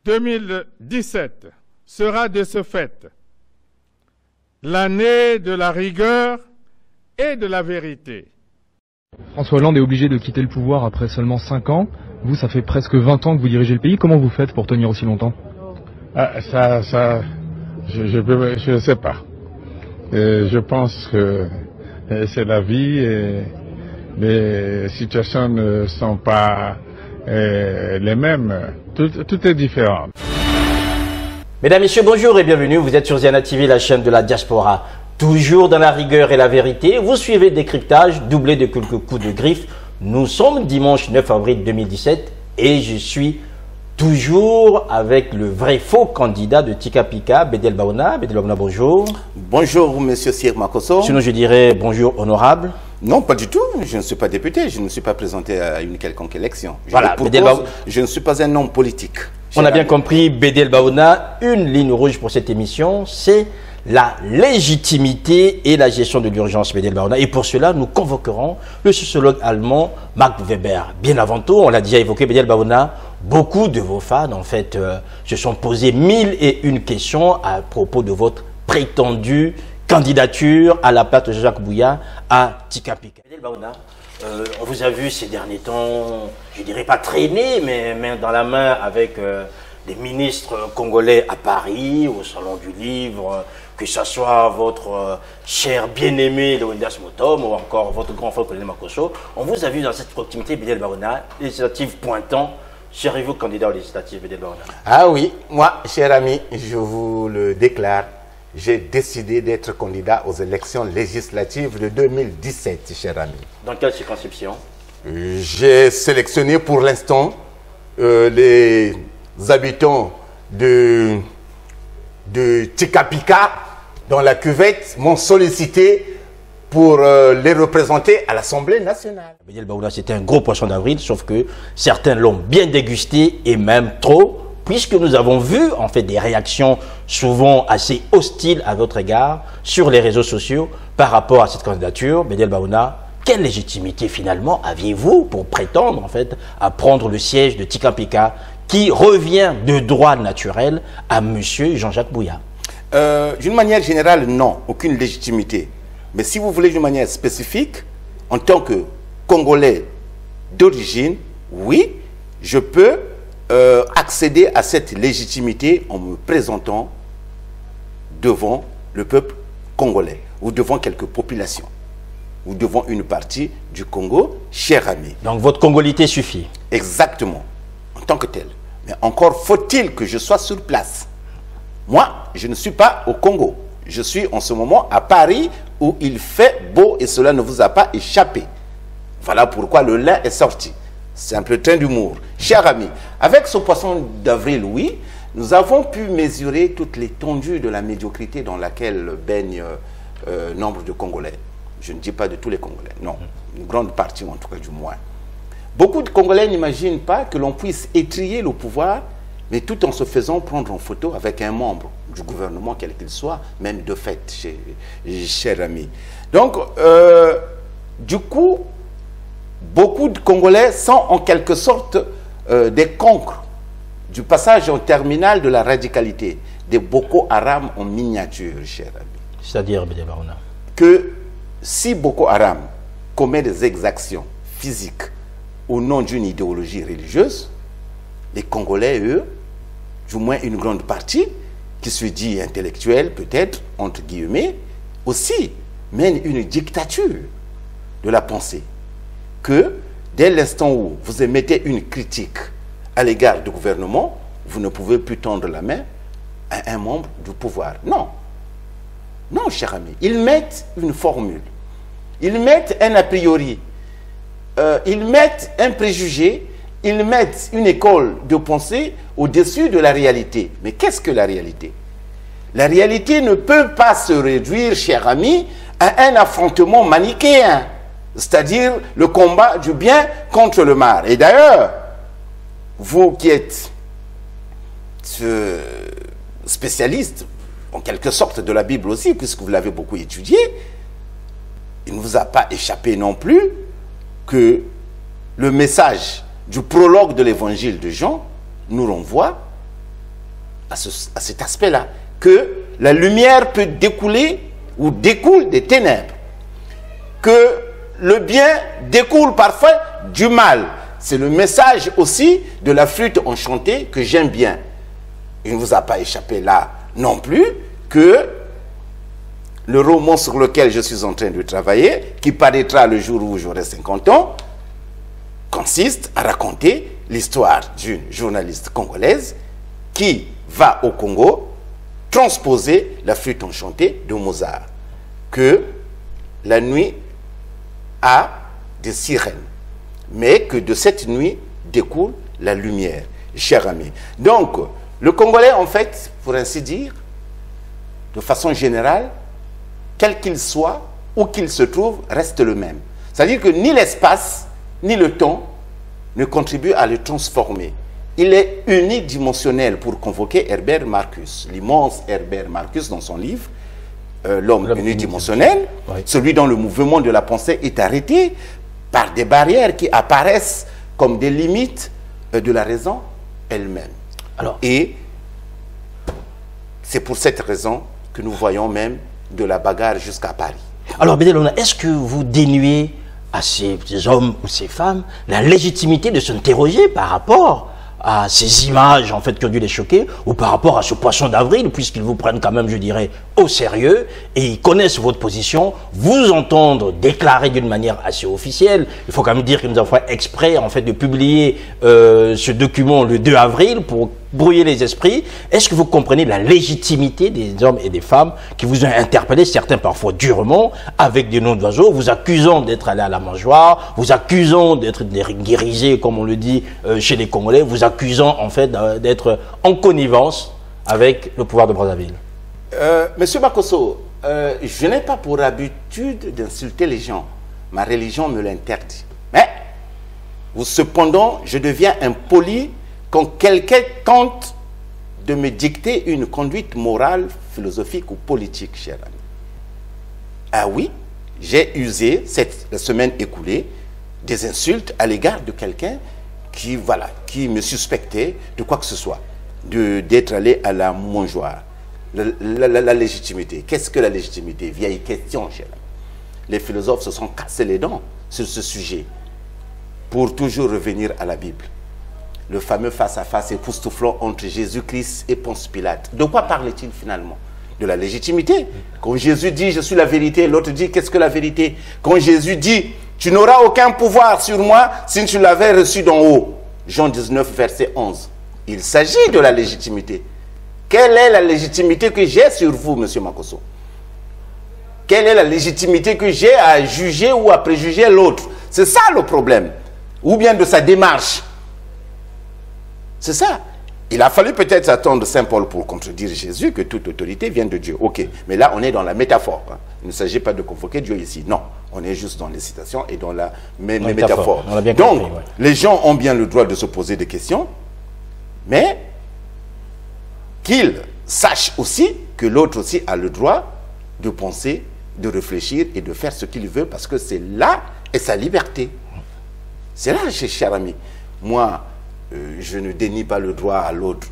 2017 sera de ce fait l'année de la rigueur et de la vérité. François Hollande est obligé de quitter le pouvoir après seulement 5 ans. Vous, ça fait presque 20 ans que vous dirigez le pays. Comment vous faites pour tenir aussi longtemps? Je ne sais pas. Je pense que c'est la vie et les situations ne sont pas les mêmes. Tout est différent. Mesdames, Messieurs, bonjour et bienvenue. Vous êtes sur Ziana TV, la chaîne de la diaspora. Toujours dans la rigueur et la vérité, vous suivez Décryptage, doublé de quelques coups de griffe. Nous sommes dimanche 9 avril 2017 et je suis toujours avec le vrai faux candidat de Tika Pika, Bédel Baouna. Bédel Baouna, bonjour. Bonjour, monsieur Sir Makosso. Sinon, je dirais bonjour, honorable. Non, pas du tout. Je ne suis pas député. Je ne suis pas présenté à une quelconque élection. Voilà, je ne suis pas un homme politique. On a bien compris, Bédel Baouna, une ligne rouge pour cette émission, c'est la légitimité et la gestion de l'urgence, Bédel Baouna. Et pour cela, nous convoquerons le sociologue allemand Max Weber. Bien avant tout, on l'a déjà évoqué, Bédel Baouna, beaucoup de vos fans, en fait, se sont posés 1001 questions à propos de votre prétendue candidature à la place de Jacques Bouya à Tika Pika. Bédel Baouna, on vous a vu ces derniers temps, je dirais pas traîner, mais main dans la main avec des ministres congolais à Paris, au Salon du Livre, que ce soit votre cher bien-aimé Leonidas Motom ou encore votre grand frère Colonel Makosso. On vous a vu dans cette proximité, Bédel Baouna, législative pointant. Serez-vous candidat aux législatives, Bédel Baouna? Ah oui, moi, cher ami, je vous le déclare, j'ai décidé d'être candidat aux élections législatives de 2017, cher ami. Dans quelle circonscription? J'ai sélectionné pour l'instant les habitants de Tika Pika dans la cuvette m'ont sollicité pour les représenter à l'Assemblée nationale. Bédel Baouna, c'était un gros poisson d'avril, sauf que certains l'ont bien dégusté et même trop, puisque nous avons vu en fait des réactions souvent assez hostiles à votre égard sur les réseaux sociaux par rapport à cette candidature. Bédel Baouna, quelle légitimité finalement aviez-vous pour prétendre en fait à prendre le siège de Tika Pika qui revient de droit naturel à monsieur Jean-Jacques Bouya? D'une manière générale, non, aucune légitimité. Mais si vous voulez d'une manière spécifique, en tant que Congolais d'origine, oui, je peux accéder à cette légitimité en me présentant devant le peuple congolais ou devant quelques populations ou devant une partie du Congo, cher ami. Donc votre congolité suffit? Exactement, en tant que tel. Mais encore faut-il que je sois sur place. Moi, je ne suis pas au Congo. Je suis en ce moment à Paris où il fait beau et cela ne vous a pas échappé. Voilà pourquoi le lin est sorti. C'est un peu train d'humour. Cher ami, avec ce poisson d'avril, oui, nous avons pu mesurer toute l'étendue de la médiocrité dans laquelle baigne nombre de Congolais. Je ne dis pas de tous les Congolais, non. Une grande partie, en tout cas du moins. Beaucoup de Congolais n'imaginent pas que l'on puisse étrier le pouvoir, mais tout en se faisant prendre en photo avec un membre du gouvernement, quel qu'il soit, même de fait, cher ami. Donc, du coup, beaucoup de Congolais sont en quelque sorte des cancres du passage au terminal de la radicalité, des Boko Haram en miniature, cher ami. C'est-à-dire, Bédel Baouna, que si Boko Haram commet des exactions physiques au nom d'une idéologie religieuse, les Congolais, eux, du moins une grande partie, qui se dit intellectuelle, peut-être, entre guillemets, aussi mènent une dictature de la pensée. Que dès l'instant où vous émettez une critique à l'égard du gouvernement, vous ne pouvez plus tendre la main à un membre du pouvoir. Non. Non, cher ami. Ils mettent une formule. Ils mettent un a priori. Ils mettent un préjugé. Ils mettent une école de pensée au-dessus de la réalité. Mais qu'est-ce que la réalité? La réalité ne peut pas se réduire, cher ami, à un affrontement manichéen. C'est-à-dire le combat du bien contre le mal. Et d'ailleurs, vous qui êtes spécialiste, en quelque sorte, de la Bible aussi, puisque vous l'avez beaucoup étudié, il ne vous a pas échappé non plus que le message du prologue de l'évangile de Jean nous renvoie à cet aspect-là, que la lumière peut découler ou découle des ténèbres, que le bien découle parfois du mal. C'est le message aussi de la flûte enchantée que j'aime bien. Il ne vous a pas échappé là non plus que le roman sur lequel je suis en train de travailler, qui paraîtra le jour où j'aurai 50 ans, consiste à raconter l'histoire d'une journaliste congolaise qui va au Congo transposer la flûte enchantée de Mozart. Que la nuit a des sirènes, mais que de cette nuit découle la lumière, cher ami. Donc, le Congolais, en fait, pour ainsi dire, de façon générale, quel qu'il soit, où qu'il se trouve, reste le même. C'est-à-dire que ni l'espace, ni le temps ne contribuent à le transformer. Il est unidimensionnel pour convoquer Herbert Marcuse, l'immense Herbert Marcuse dans son livre L'homme unidimensionnel, oui. Celui dont le mouvement de la pensée est arrêté par des barrières qui apparaissent comme des limites de la raison elle-même. Et c'est pour cette raison que nous voyons même de la bagarre jusqu'à Paris. Alors, Bédel Baouna, est-ce que vous dénuez à ces hommes ou ces femmes la légitimité de s'interroger par rapport à ces images en fait qui ont dû les choquer, ou par rapport à ce poisson d'avril, puisqu'ils vous prennent quand même, je dirais, au sérieux, et ils connaissent votre position, vous entendre déclarer d'une manière assez officielle. Il faut quand même dire que nous avons fait exprès en fait de publier ce document le 2 avril pour brouiller les esprits. Est-ce que vous comprenez la légitimité des hommes et des femmes qui vous ont interpellé, certains parfois durement, avec des noms d'oiseaux, vous accusant d'être allé à la mangeoire, vous accusant d'être guérisé, comme on le dit chez les Congolais, vous accusant en fait d'être en connivence avec le pouvoir de Brazzaville? Monsieur Makosso, je n'ai pas pour habitude d'insulter les gens. Ma religion me l'interdit. Mais, cependant, je deviens impoli quand quelqu'un tente de me dicter une conduite morale, philosophique ou politique, cher ami. Ah oui, j'ai usé, la semaine écoulée, des insultes à l'égard de quelqu'un qui me suspectait de quoi que ce soit, d'être allé à la mangeoire. La légitimité. Qu'est-ce que la légitimité? Vieille question, cher ami. Les philosophes se sont cassés les dents sur ce sujet pour toujours revenir à la Bible. Le fameux face-à-face époustouflant entre Jésus-Christ et Ponce Pilate. De quoi parle-t-il finalement? De la légitimité. Quand Jésus dit « je suis la vérité », l'autre dit « qu'est-ce que la vérité ?» Quand Jésus dit « tu n'auras aucun pouvoir sur moi si tu l'avais reçu d'en haut », Jean 19, verset 11. Il s'agit de la légitimité. Quelle est la légitimité que j'ai sur vous, monsieur Makosso? Quelle est la légitimité que j'ai à juger ou à préjuger l'autre? C'est ça le problème. Ou bien de sa démarche. C'est ça. Il a fallu peut-être attendre Saint Paul pour contredire Jésus que toute autorité vient de Dieu. Ok, mais là on est dans la métaphore. Hein. Il ne s'agit pas de convoquer Dieu ici. Non, on est juste dans les citations et dans la métaphore. Donc, ouais. Les gens ont bien le droit de se poser des questions, mais qu'ils sachent aussi que l'autre aussi a le droit de penser, de réfléchir et de faire ce qu'il veut, parce que c'est là et sa liberté. C'est là, cher ami. Moi, je ne dénie pas le droit à l'autre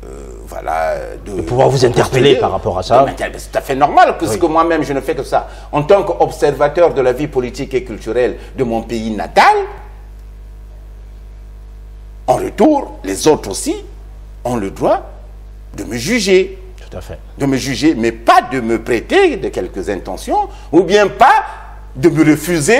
de pouvoir vous interpeller par rapport à ça. C'est tout à fait normal, puisque moi-même je ne fais que ça. En tant qu'observateur de la vie politique et culturelle de mon pays natal, en retour, les autres aussi ont le droit de me juger. Tout à fait. De me juger, mais pas de me prêter de quelques intentions, ou bien pas de me refuser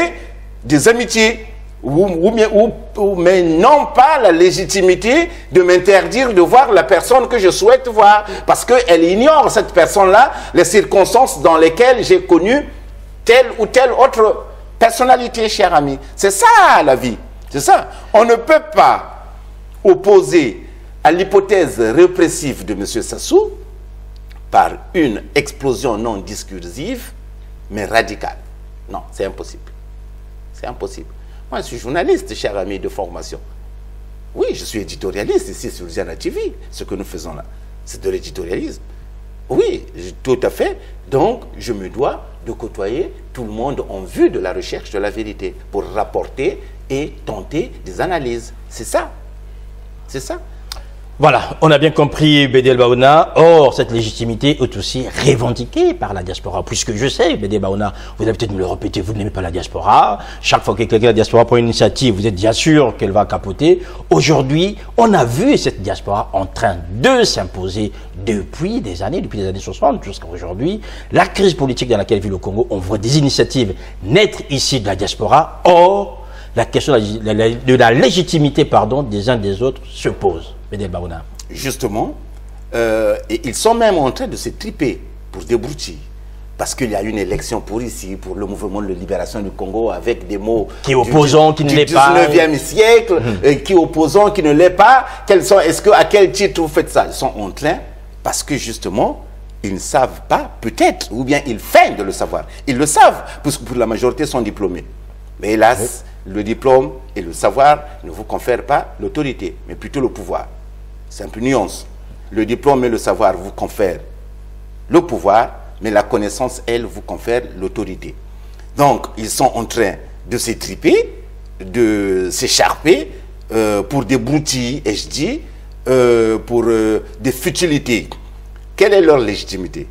des amitiés. Mais non pas la légitimité de m'interdire de voir la personne que je souhaite voir, parce qu'elle ignore, cette personne-là, les circonstances dans lesquelles j'ai connu telle ou telle autre personnalité, cher ami. C'est ça la vie, c'est ça. On ne peut pas opposer à l'hypothèse répressive de M. Sassou par une explosion non discursive, mais radicale. Non, c'est impossible. C'est impossible. Moi, je suis journaliste, cher ami, de formation. Oui, je suis éditorialiste ici sur Ziana TV. Ce que nous faisons là, c'est de l'éditorialisme. Oui, tout à fait. Donc, je me dois de côtoyer tout le monde en vue de la recherche de la vérité pour rapporter et tenter des analyses. C'est ça. C'est ça. Voilà, on a bien compris Bédel Baouna. Or, cette légitimité est aussi revendiquée par la diaspora. Puisque je sais, Bédel Baouna, vous allez peut-être me le répéter, vous n'aimez pas la diaspora. Chaque fois que quelqu'un de la diaspora prend une initiative, vous êtes bien sûr qu'elle va capoter. Aujourd'hui, on a vu cette diaspora en train de s'imposer depuis des années 60 jusqu'à aujourd'hui. La crise politique dans laquelle vit le Congo, on voit des initiatives naître ici de la diaspora. Or, la question de la légitimité des uns des autres se pose. Bédel Baouna. Justement, et ils sont même en train de se triper pour débrouiller. Parce qu'il y a une élection pour ici, pour le mouvement de libération du Congo, avec des mots qui opposant, qui ne l'est pas. Du 19e siècle, qui opposant, qui ne l'est pas. Est-ce à quel titre vous faites ça? Ils sont en train, parce que justement, ils ne savent pas, peut-être, ou bien ils feignent de le savoir. Ils le savent, puisque pour la majorité sont diplômés. Mais hélas, le diplôme et le savoir ne vous confèrent pas l'autorité, mais plutôt le pouvoir. C'est un peu nuance. Le diplôme et le savoir vous confèrent le pouvoir, mais la connaissance, elle, vous confère l'autorité. Donc, ils sont en train de s'étriper, de s'écharper pour des broutilles, et je dis, pour des futilités. Quelle est leur légitimité?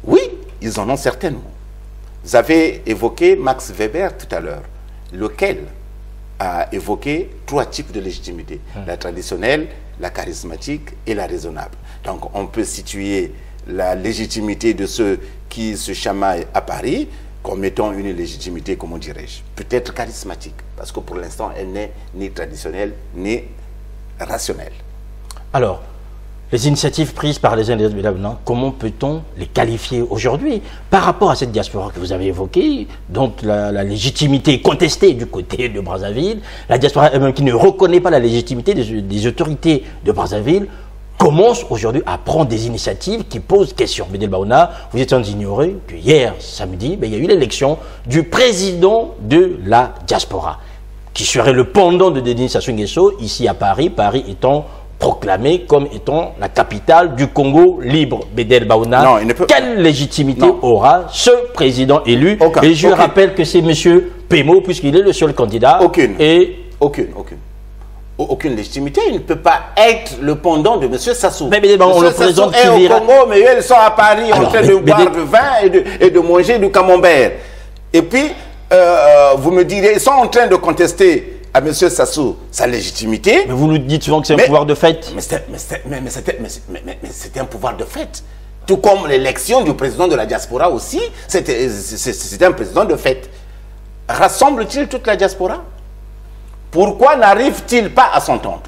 Oui, ils en ont certainement. Vous avez évoqué Max Weber tout à l'heure, lequel a évoqué 3 types de légitimité. La traditionnelle, la charismatique et la raisonnable. Donc, on peut situer la légitimité de ceux qui se chamaillent à Paris comme étant une légitimité, comment dirais-je, peut-être charismatique, parce que pour l'instant, elle n'est ni traditionnelle ni rationnelle. Alors, les initiatives prises par les uns et les autres, comment peut-on les qualifier aujourd'hui par rapport à cette diaspora que vous avez évoquée, dont la légitimité est contestée du côté de Brazzaville, la diaspora elle-même qui ne reconnaît pas la légitimité des autorités de Brazzaville, commence aujourd'hui à prendre des initiatives qui posent question. Bédel Baouna, vous êtes sans ignorer que hier, samedi, il y a eu l'élection du président de la diaspora, qui serait le pendant de Denis Sassou Nguesso, ici à Paris, Paris étant proclamé comme étant la capitale du Congo libre. Bédel Baouna, non, quelle légitimité aura ce président élu? Et je rappelle que c'est M. Pemo, puisqu'il est le seul candidat. Aucune légitimité. Il ne peut pas être le pendant de M. Sassou. Mais on le présente est au Congo, mais ils sont à Paris en train de boire du vin et de manger du camembert. Et puis, vous me direz, ils sont en train de contester à M. Sassou sa légitimité. Mais vous nous dites souvent que c'est un pouvoir de fait. Mais c'était un pouvoir de fait. Tout comme l'élection du président de la diaspora aussi, c'était un président de fait. Rassemble-t-il toute la diaspora? Pourquoi n'arrive-t-il pas à s'entendre?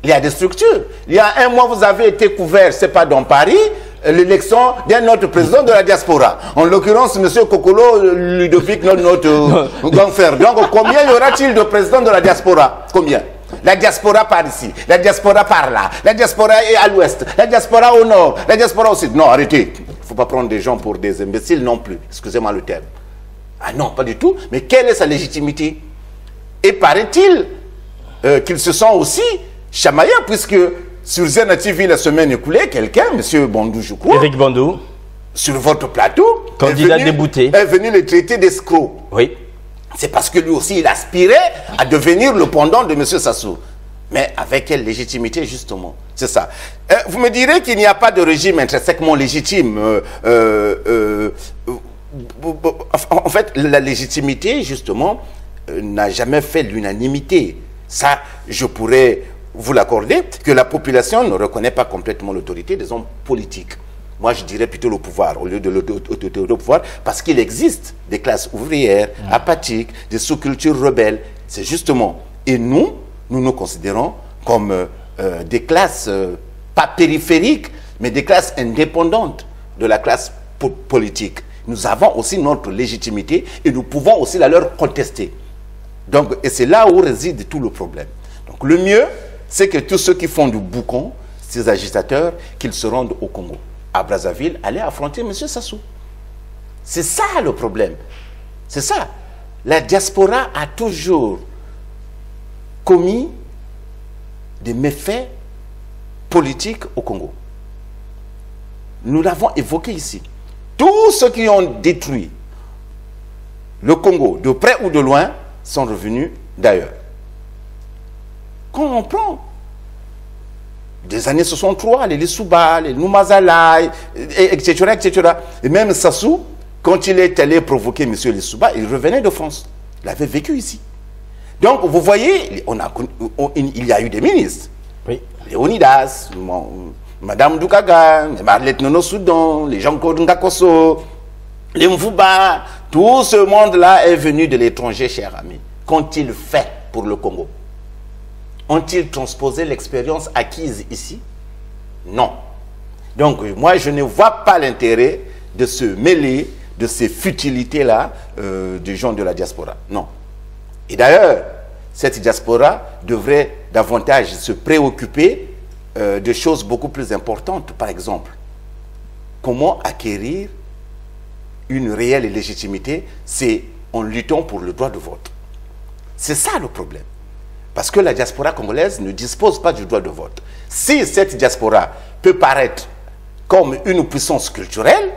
Il y a des structures. Il y a un mois, vous avez été couvert, c'est pas dans Paris, l'élection d'un autre président de la diaspora. En l'occurrence, M. Kokolo Ludovic, notre grand frère. Donc, combien y aura-t-il de présidents de la diaspora? Combien? La diaspora par ici, la diaspora par là, la diaspora est à l'ouest, la diaspora au nord, la diaspora au sud. Non, arrêtez. Il ne faut pas prendre des gens pour des imbéciles non plus. Excusez-moi le terme. Ah non, pas du tout. Mais quelle est sa légitimité? Et paraît-il qu'ils se sont aussi chamaillés, puisque sur Zena TV la semaine écoulée, quelqu'un, M. Bandou, je crois, Éric Bandou, sur votre plateau, candidat débouté, est venu le traiter d'escroc. Oui. C'est parce que lui aussi, il aspirait à devenir le pendant de M. Sassou. Mais avec quelle légitimité, justement? C'est ça. Vous me direz qu'il n'y a pas de régime intrinsèquement légitime. En fait, la légitimité, justement, n'a jamais fait l'unanimité. Ça, je pourrais vous l'accorder, que la population ne reconnaît pas complètement l'autorité des hommes politiques. Moi, je dirais plutôt le pouvoir, au lieu de le pouvoir, parce qu'il existe des classes ouvrières, apathiques, des sous-cultures rebelles. C'est justement, et nous nous considérons comme des classes, pas périphériques, mais des classes indépendantes de la classe politique. Nous avons aussi notre légitimité et nous pouvons aussi la leur contester. Donc, et c'est là où réside tout le problème. Donc, le mieux, c'est que tous ceux qui font du boucan, ces agitateurs, qu'ils se rendent au Congo, à Brazzaville, aller affronter M. Sassou. C'est ça le problème. C'est ça. La diaspora a toujours commis des méfaits politiques au Congo. Nous l'avons évoqué ici. Tous ceux qui ont détruit le Congo, de près ou de loin, sont revenus d'ailleurs. Quand on prend des années 63, les Lissouba, les Noumazala, etc., etc. Et même Sassou, quand il est allé provoquer M. Lissouba, il revenait de France. Il avait vécu ici. Donc, vous voyez, il y a eu des ministres. Oui. Léonidas, Madame Doukaga, Marlette Nono Soudan, les Jean-Claude Ngakoso, les Mvouba, tout ce monde-là est venu de l'étranger, cher ami. Qu'ont-ils fait pour le Congo? Ont-ils transposé l'expérience acquise ici? Non. Donc, moi, je ne vois pas l'intérêt de se mêler de ces futilités-là des gens de la diaspora. Non. Et d'ailleurs, cette diaspora devrait davantage se préoccuper de choses beaucoup plus importantes. Par exemple, comment acquérir une réelle légitimité? C'est en luttant pour le droit de vote. C'est ça le problème. Parce que la diaspora congolaise ne dispose pas du droit de vote. Si cette diaspora peut paraître comme une puissance culturelle,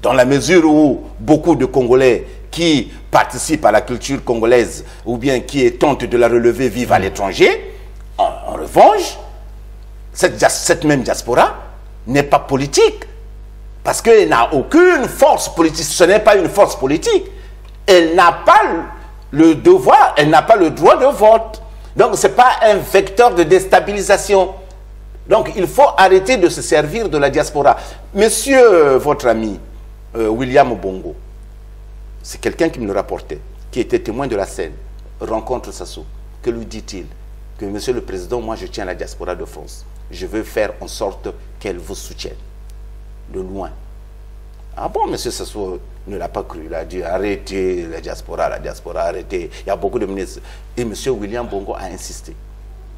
dans la mesure où beaucoup de Congolais qui participent à la culture congolaise ou bien qui tentent de la relever vivent à l'étranger, en revanche, cette même diaspora n'est pas politique. Parce qu'elle n'a aucune force politique. Ce n'est pas une force politique. Elle n'a pas le devoir, elle n'a pas le droit de vote. Donc, ce n'est pas un vecteur de déstabilisation. Donc, il faut arrêter de se servir de la diaspora. Monsieur, votre ami, William Bongo, c'est quelqu'un qui me le rapportait, qui était témoin de la scène, rencontre Sassou. Que lui dit-il? Que Monsieur le Président, moi je tiens la diaspora de France. Je veux faire en sorte qu'elle vous soutienne. De loin. Ah bon, Monsieur Sassou ne l'a pas cru. Il a dit arrêtez la diaspora, arrêtez. Il y a beaucoup de ministres. Et Monsieur William Bongo a insisté.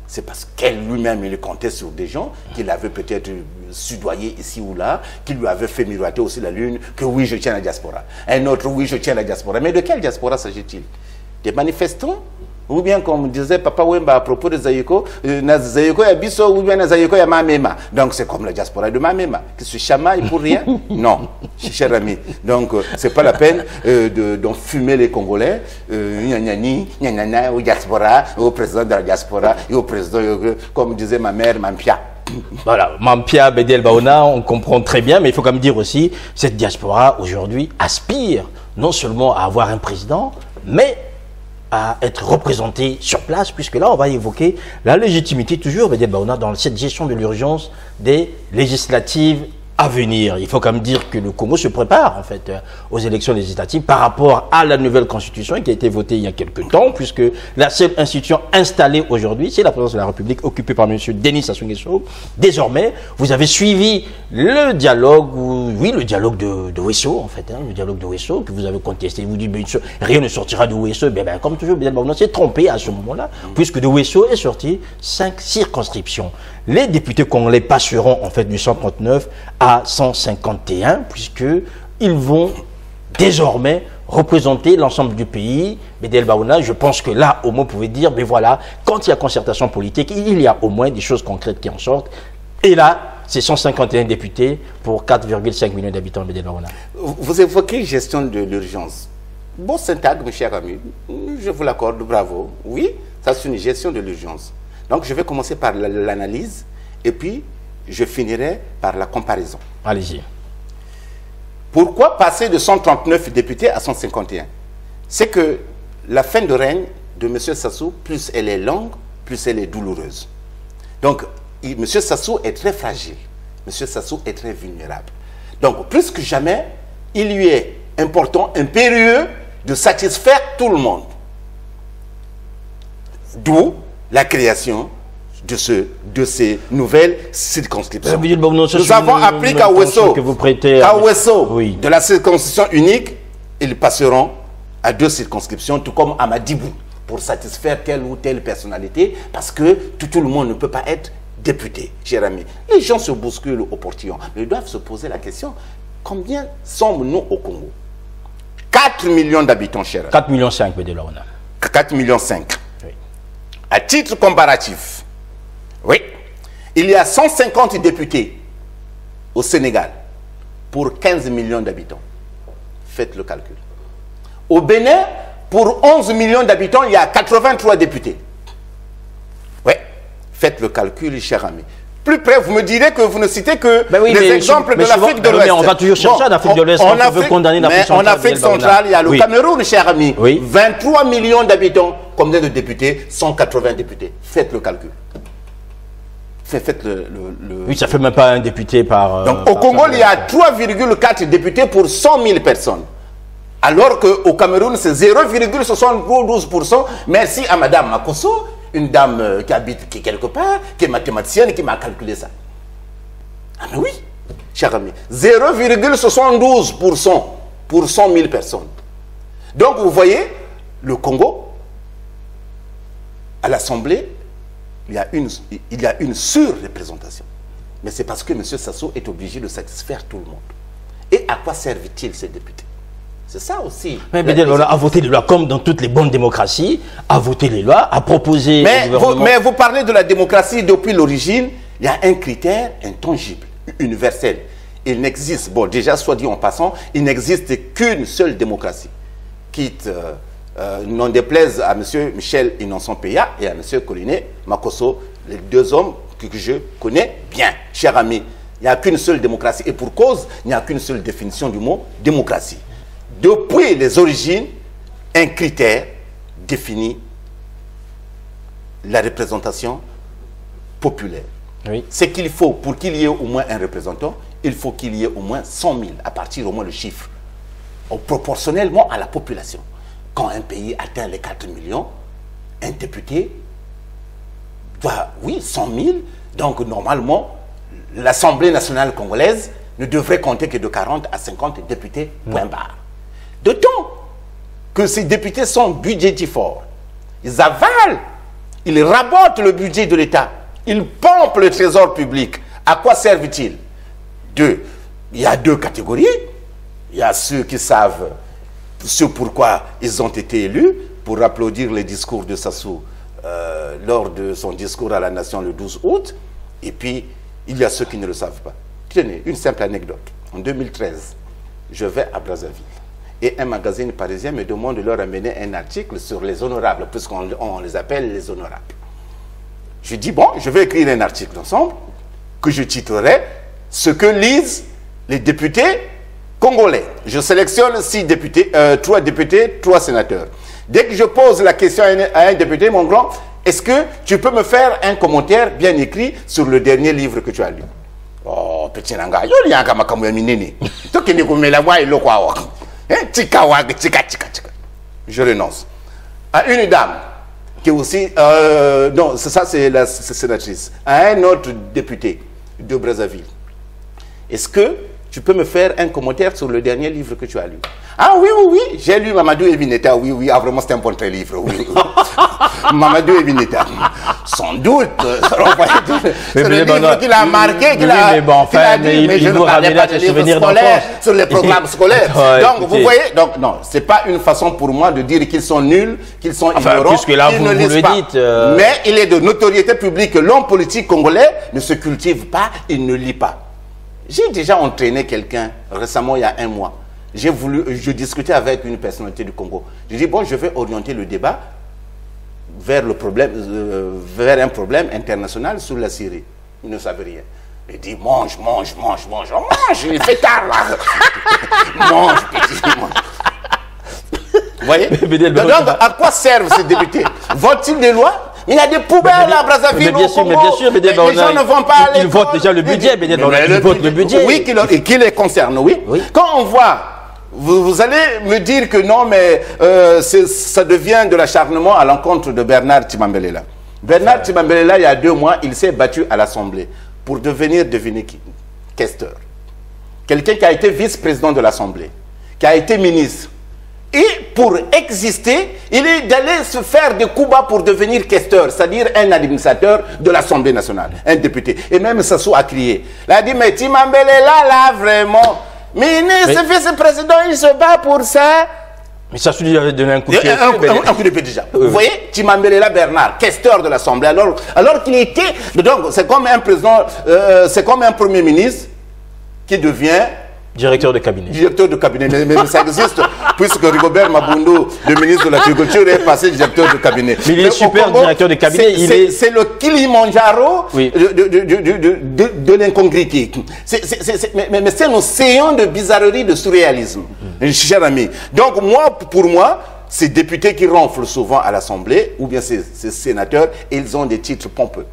C'est parce qu'elle lui-même, il comptait sur des gens qu'il avait peut-être soudoyé ici ou là, qui lui avait fait miroiter aussi la lune, que oui, je tiens la diaspora. Un autre, oui, je tiens la diaspora. Mais de quelle diaspora s'agit-il? Des manifestants? Ou bien, comme disait Papa Wemba à propos de Zayeko, Zayeko y a Bisso, ou bien Zayeko y a Mamema. Donc, c'est comme la diaspora de Mamema, qui se chamaille pour rien? Non, cher ami. Donc, c'est pas la peine d'enfumer les Congolais, au diaspora, au président de la diaspora, et au président, comme disait ma mère, Mampia. Voilà, Mampia, Bédel Baona, on comprend très bien, mais il faut quand même dire aussi, cette diaspora, aujourd'hui, aspire non seulement à avoir un président, mais à être représenté sur place, puisque là, on va évoquer la légitimité, toujours, Bédel Baona, dans cette gestion de l'urgence des législatives à venir. Il faut quand même dire que le Congo se prépare, en fait, aux élections législatives par rapport à la nouvelle constitution qui a été votée il y a quelques temps, puisque la seule institution installée aujourd'hui, c'est la présidence de la République, occupée par M. Denis Sassou Nguesso. Désormais, vous avez suivi le dialogue, le dialogue de Ouesso, en fait, le dialogue de Ouesso, que vous avez contesté. Vous dites, rien ne sortira de Ouesso. Comme toujours, on s'est trompé à ce moment-là, puisque de Ouesso est sorti 5 circonscriptions. Les députés congolais passeront en fait du 139 à 151, puisqu'ils vont désormais représenter l'ensemble du pays. Bédel Baona, je pense que là, au moins, vous pouvez dire, mais voilà, quand il y a concertation politique, il y a au moins des choses concrètes qui en sortent. Et là, c'est 151 députés pour 4,5 millions d'habitants, Bédel Baona. Vous évoquez gestion de l'urgence. Bon syntagme, cher ami, je vous l'accorde, bravo. Oui, ça c'est une gestion de l'urgence. Donc, je vais commencer par l'analyse et puis je finirai par la comparaison. Allez-y. Pourquoi passer de 139 députés à 151? C'est que la fin de règne de M. Sassou, plus elle est longue, plus elle est douloureuse. Donc, M. Sassou est très fragile. M. Sassou est très vulnérable. Donc, plus que jamais, il lui est important, impérieux, de satisfaire tout le monde. D'où la création de ces nouvelles circonscriptions. Nous avons appris qu'à Ouesso, de la circonscription unique, ils passeront à 2 circonscriptions, tout comme à Madibou, pour satisfaire telle ou telle personnalité, parce que tout le monde ne peut pas être député, cher ami. Les gens se bousculent au portillon, mais ils doivent se poser la question, combien sommes-nous au Congo? 4 millions d'habitants, cher ami. 4,5 millions, Bédel Baona. 4,5 millions. À titre comparatif, oui, il y a 150 députés au Sénégal pour 15 millions d'habitants. Faites le calcul. Au Bénin, pour 11 millions d'habitants, il y a 83 députés. Oui, faites le calcul, cher ami. plus près, vous me direz que vous ne citez que Ben oui, les mais exemples mais de l'Afrique de souvent- l'Ouest. mais on va toujours chercher en Afrique de l'Ouest, on veut condamner l'Afrique centrale, Mais en Afrique Biel Baouna. centrale, il y a le Oui. Cameroun, cher ami. Oui. 23 millions d'habitants. Combien de députés? 180 députés. Faites le calcul. Faites le... Oui, ça fait même pas un député par... Donc au Congo, il y a 3,4 députés pour 100 000 personnes. Alors qu'au Cameroun, c'est 0,72%. Merci à Madame Makosso, une dame qui habite quelque part, qui est mathématicienne, qui m'a calculé ça. Ah mais oui, cher ami. 0,72% pour 100 000 personnes. Donc vous voyez, le Congo, à l'Assemblée, il y a une surreprésentation. Mais c'est parce que M. Sassou est obligé de satisfaire tout le monde. Et à quoi servent-ils ces députés? C'est ça aussi. Mais Bédel Baouna a voté les lois comme dans toutes les bonnes démocraties, a voté les lois, a proposé au gouvernement... Mais vous parlez de la démocratie depuis l'origine, il y a un critère intangible, universel. Il n'existe, bon déjà soit dit en passant, il n'existe qu'une seule démocratie. Quitte, n'en déplaise à M. Michel Innocent-Péa et à M. Coliné Makosso, les deux hommes que je connais bien, cher ami. Il n'y a qu'une seule démocratie et pour cause, il n'y a qu'une seule définition du mot démocratie. Depuis les origines, un critère définit la représentation populaire. Oui. C'est qu'il faut, pour qu'il y ait au moins un représentant, il faut qu'il y ait au moins 100 000, à partir au moins le chiffre, proportionnellement à la population. Quand un pays atteint les 4 millions, un député doit, oui, 100 000, donc normalement, l'Assemblée nationale congolaise ne devrait compter que de 40 à 50 députés, point barre. D'autant que ces députés sont budgétivores. Ils avalent, ils rabotent le budget de l'État. Ils pompent le trésor public. À quoi servent-ils? Il y a deux catégories. Il y a ceux qui savent ce pourquoi ils ont été élus, pour applaudir les discours de Sassou lors de son discours à la nation le 12 août. Et puis, il y a ceux qui ne le savent pas. Tenez, une simple anecdote. En 2013, je vais à Brazzaville. Et un magazine parisien me demande de leur amener un article sur les honorables, puisqu'on les appelle les honorables. Je dis, bon, je vais écrire un article ensemble, que je titrerai « Ce que lisent les députés congolais ». Je sélectionne 3 députés, 3 sénateurs. Dès que je pose la question à un député, mon grand, est-ce que tu peux me faire un commentaire bien écrit sur le dernier livre que tu as lu? Oh, petit nanga, je renonce. À une dame qui est aussi, non, ça c'est la sénatrice, à un autre député de Brazzaville. Est-ce que tu peux me faire un commentaire sur le dernier livre que tu as lu? Ah oui, oui, oui, j'ai lu Mamadou Ebineta, oui, oui, ah, vraiment c'est un bon très livre, oui. Mamadou Ebineta, sans doute, c'est le livre qu'il a marqué, qu'il a dit, mais je ne parlais pas de livres scolaires, sur les programmes scolaires. Donc, vous voyez, donc non, c'est pas une façon pour moi de dire qu'ils sont nuls, qu'ils sont ignorants, puisque là, qu'ils vous ne lisent le pas. dites, Mais il est de notoriété publique que l'homme politique congolais ne se cultive pas, il ne lit pas. J'ai déjà entraîné quelqu'un récemment, il y a un mois. Je discutais avec une personnalité du Congo. Je dis, bon, je vais orienter le débat vers un problème international sur la Syrie. Il ne savait rien. Il dit, mange, mange, mange, mange. On mange, il fait tard là. Mange, petit, mange. Vous voyez? Donc, à quoi servent ces députés? Votent-ils des lois? Mais il y a des poubelles à Brazzaville, mais bien sûr, les gens ne vont pas aller. Ils votent déjà le budget, ils votent le budget. Oui, qui les concerne, oui. Quand on voit, vous allez me dire que non, mais ça devient de l'acharnement à l'encontre de Bernard Timambelela. Bernard Timambelela, il y a 2 mois, il s'est battu à l'Assemblée pour devenir qui? Questeur. Quelqu'un qui a été vice-président de l'Assemblée, qui a été ministre. Et pour exister, il est d'aller se faire des coups bas pour devenir questeur, c'est-à-dire un administrateur de l'Assemblée nationale, un député. Et même Sassou a crié. Il a dit, mais Timambelela, là, vraiment, ministre, vice-président, il se bat pour ça. Mais Sassou lui avait donné un coup de pied. Un coup de pied déjà. Vous voyez, Timambelela Bernard, questeur de l'Assemblée, alors qu'il était... Donc, c'est comme un président, c'est comme un premier ministre qui devient Directeur de cabinet. Directeur de cabinet, mais ça existe, puisque Rigobert Mabundu, le ministre de l'Agriculture, est passé directeur de cabinet. Mais il est super Congo, directeur de cabinet. C'est le Kilimanjaro de l'incongruité. Mais c'est un océan de bizarrerie, de surréalisme, cher ami. Donc pour moi, ces députés qui ronflent souvent à l'Assemblée, ou bien ces sénateurs, ils ont des titres pompeux.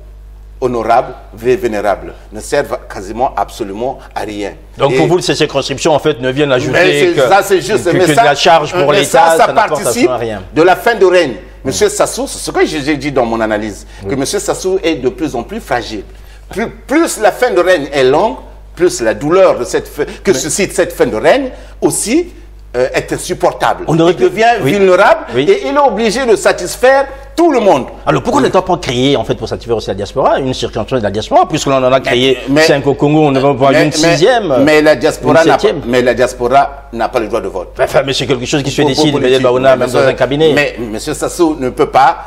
Honorables, vénérables, ne servent quasiment absolument à rien. Donc pour vous, ces circonscriptions en fait ne viennent ajouter que de la charge pour l'État, ça participe à rien. De la fin de règne. Monsieur Sassou, c'est ce que j'ai dit dans mon analyse, que Monsieur Sassou est de plus en plus fragile. Plus la fin de règne est longue, plus la douleur de suscite cette fin de règne aussi est insupportable. Il devient vulnérable et il est obligé de satisfaire tout le monde. Alors pourquoi n'a-t-on pas créé, en fait, pour satisfaire aussi la diaspora, une circonscription de la diaspora, puisque l'on en a créé 5 au Congo, on ne va pas une 6e, mais la diaspora n'a pas le droit de vote. Enfin, mais c'est quelque chose qui se décide, Bédel Baouna, même dans un cabinet. Mais M. Sassou ne peut pas